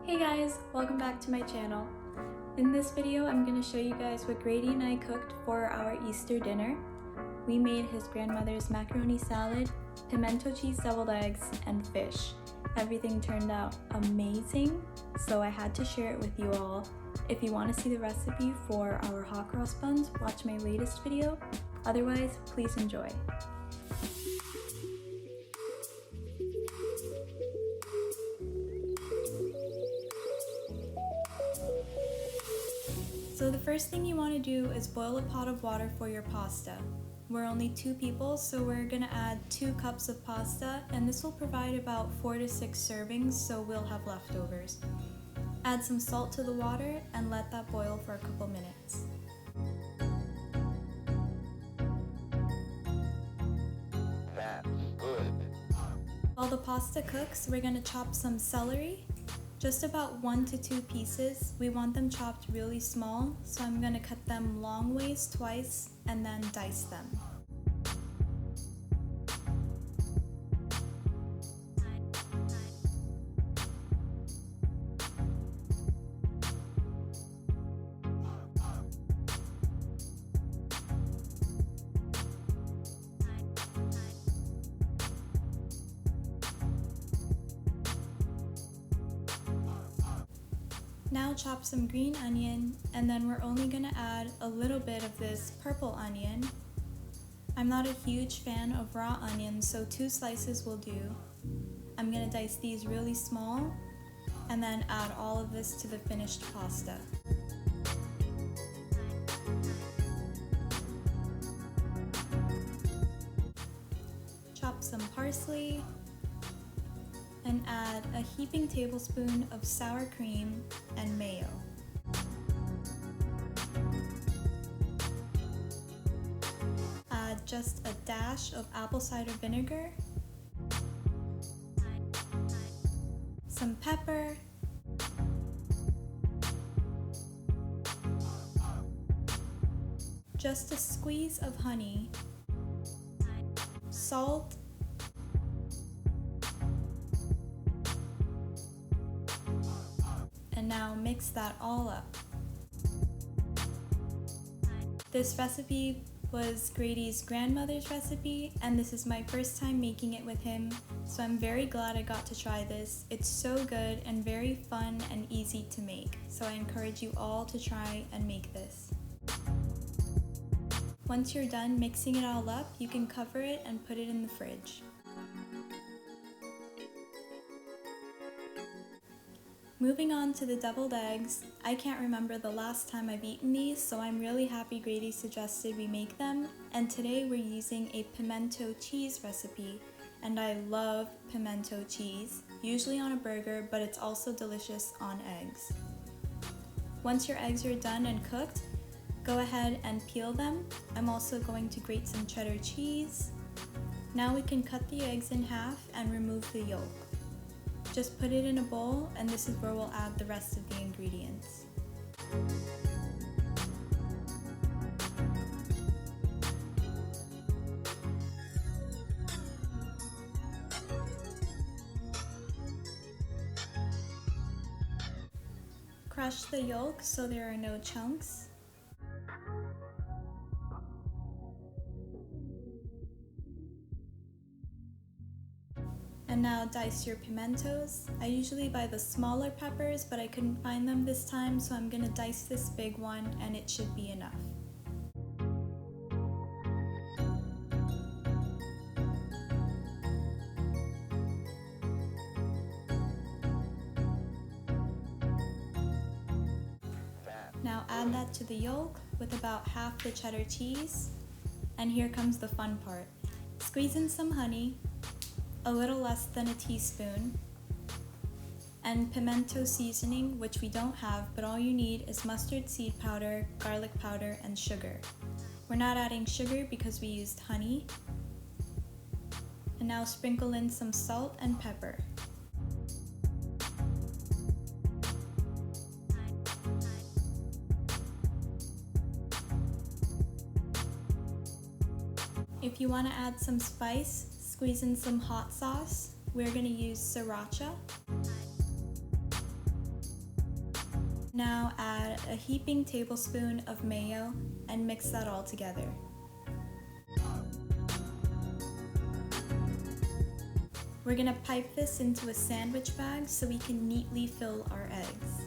Hey guys, welcome back to my channel. In this video, I'm going to show you guys what Grady and I cooked for our Easter dinner. We made his grandmother's macaroni salad, pimento cheese deviled eggs, and fish. Everything turned out amazing, so I had to share it with you all. If you want to see the recipe for our hot cross buns, watch my latest video. Otherwise, please enjoy. So the first thing you want to do is boil a pot of water for your pasta. We're only 2 people, so we're going to add 2 cups of pasta, and this will provide about 4 to 6 servings, so we'll have leftovers. Add some salt to the water and let that boil for a couple minutes. That's good. While the pasta cooks, we're going to chop some celery. Just about 1 to 2 pieces. We want them chopped really small, so I'm going to cut them long ways twice and then dice them. Now chop some green onion, and then we're only going to add a little bit of this purple onion. I'm not a huge fan of raw onions, so 2 slices will do. I'm going to dice these really small, and then add all of this to the finished pasta. Chop some parsley, and add a heaping tablespoon of sour cream and mayo. Add just a dash of apple cider vinegar, some pepper, just a squeeze of honey, salt, and now mix that all up. This recipe was Grady's grandmother's recipe, and this is my first time making it with him, so I'm very glad I got to try this. It's so good and very fun and easy to make, so I encourage you all to try and make this. Once you're done mixing it all up, you can cover it and put it in the fridge. Moving on to the deviled eggs, I can't remember the last time I've eaten these, so I'm really happy Grady suggested we make them, and today we're using a pimento cheese recipe, and I love pimento cheese, usually on a burger, but it's also delicious on eggs. Once your eggs are done and cooked, go ahead and peel them. I'm also going to grate some cheddar cheese. Now we can cut the eggs in half and remove the yolk. Just put it in a bowl, and this is where we'll add the rest of the ingredients. Crush the yolk so there are no chunks. And now dice your pimentos. I usually buy the smaller peppers, but I couldn't find them this time, so I'm gonna dice this big one, and it should be enough. Now add that to the yolk with about half the cheddar cheese. And here comes the fun part. Squeeze in some honey, a little less than a teaspoon, and pimento seasoning, which we don't have, but all you need is mustard seed powder, garlic powder, and sugar. We're not adding sugar because we used honey. And now sprinkle in some salt and pepper. If you want to add some spice, squeeze in some hot sauce. We're going to use Sriracha. Now add a heaping tablespoon of mayo and mix that all together. We're gonna pipe this into a sandwich bag so we can neatly fill our eggs.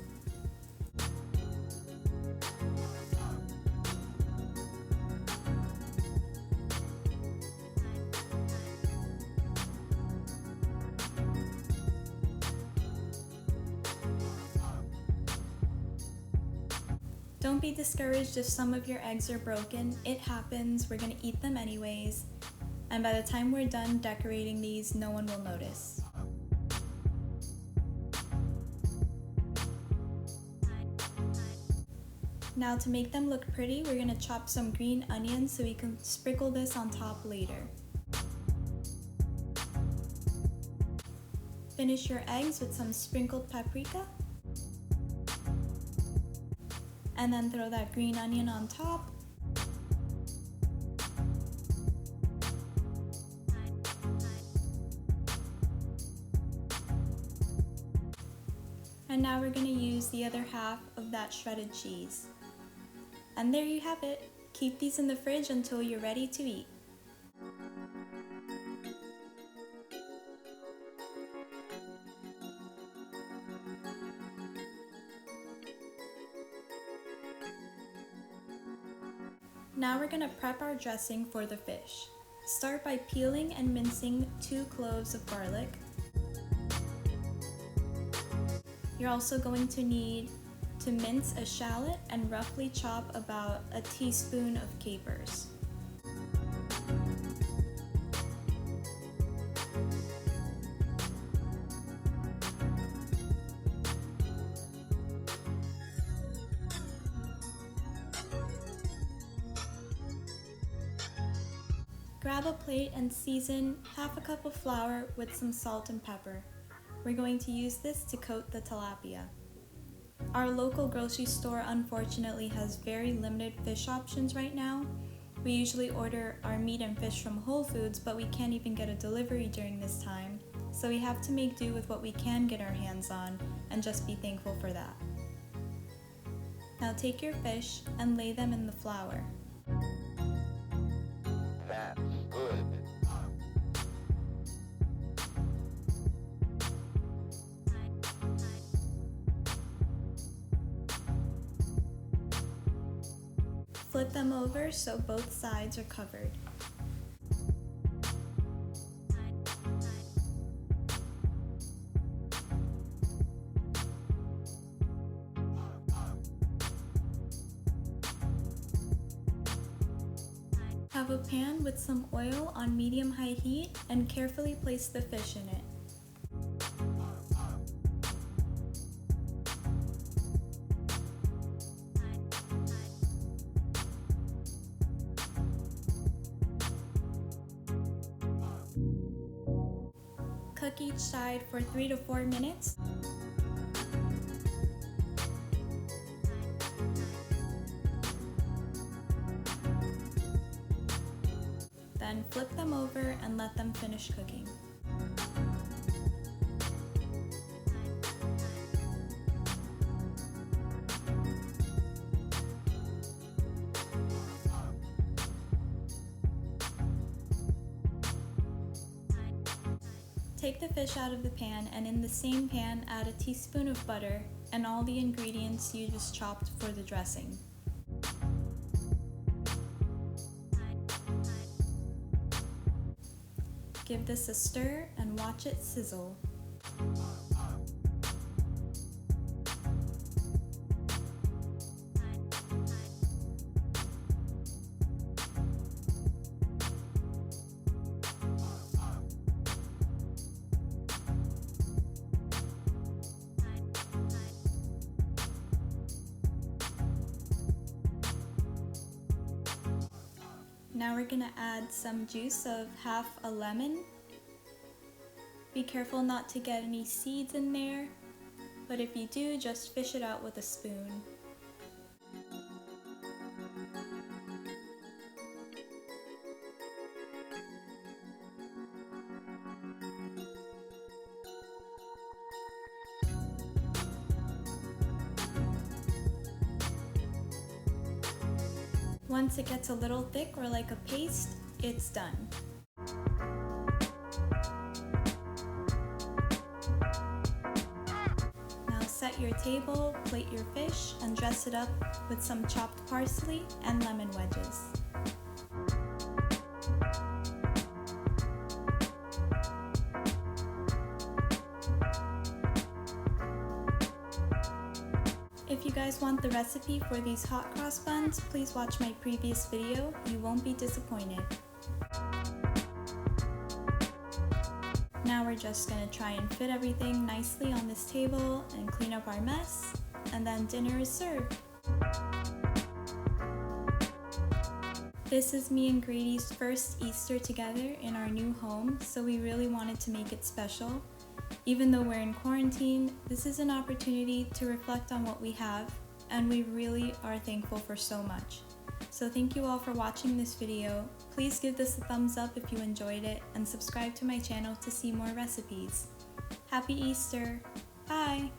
Don't be discouraged if some of your eggs are broken. It happens, we're gonna eat them anyways. And by the time we're done decorating these, no one will notice. Now to make them look pretty, we're gonna chop some green onions so we can sprinkle this on top later. Finish your eggs with some sprinkled paprika. And then throw that green onion on top. And now we're going to use the other half of that shredded cheese. And there you have it. Keep these in the fridge until you're ready to eat. Now we're gonna prep our dressing for the fish. Start by peeling and mincing 2 cloves of garlic. You're also going to need to mince a shallot and roughly chop about a teaspoon of capers. Grab a plate and season half a cup of flour with some salt and pepper. We're going to use this to coat the tilapia. Our local grocery store unfortunately has very limited fish options right now. We usually order our meat and fish from Whole Foods, but we can't even get a delivery during this time. So we have to make do with what we can get our hands on and just be thankful for that. Now take your fish and lay them in the flour. That's good. Flip them over so both sides are covered. Have a pan with some oil on medium-high heat and carefully place the fish in it. Cook each side for 3 to 4 minutes. Then flip them over and let them finish cooking. Take the fish out of the pan and in the same pan add a teaspoon of butter and all the ingredients you just chopped for the dressing. Give this a stir and watch it sizzle. Now we're gonna add some juice of half a lemon. Be careful not to get any seeds in there, but if you do, just fish it out with a spoon. Once it gets a little thick or like a paste, it's done. Now set your table, plate your fish, and dress it up with some chopped parsley and lemon wedges. If you guys want the recipe for these hot cross buns, please watch my previous video. You won't be disappointed. Now we're just gonna try and fit everything nicely on this table and clean up our mess, and then dinner is served. This is me and Grady's first Easter together in our new home, so we really wanted to make it special. Even though we're in quarantine, this is an opportunity to reflect on what we have, and we really are thankful for so much. So thank you all for watching this video. Please give this a thumbs up if you enjoyed it, and subscribe to my channel to see more recipes. Happy Easter! Bye!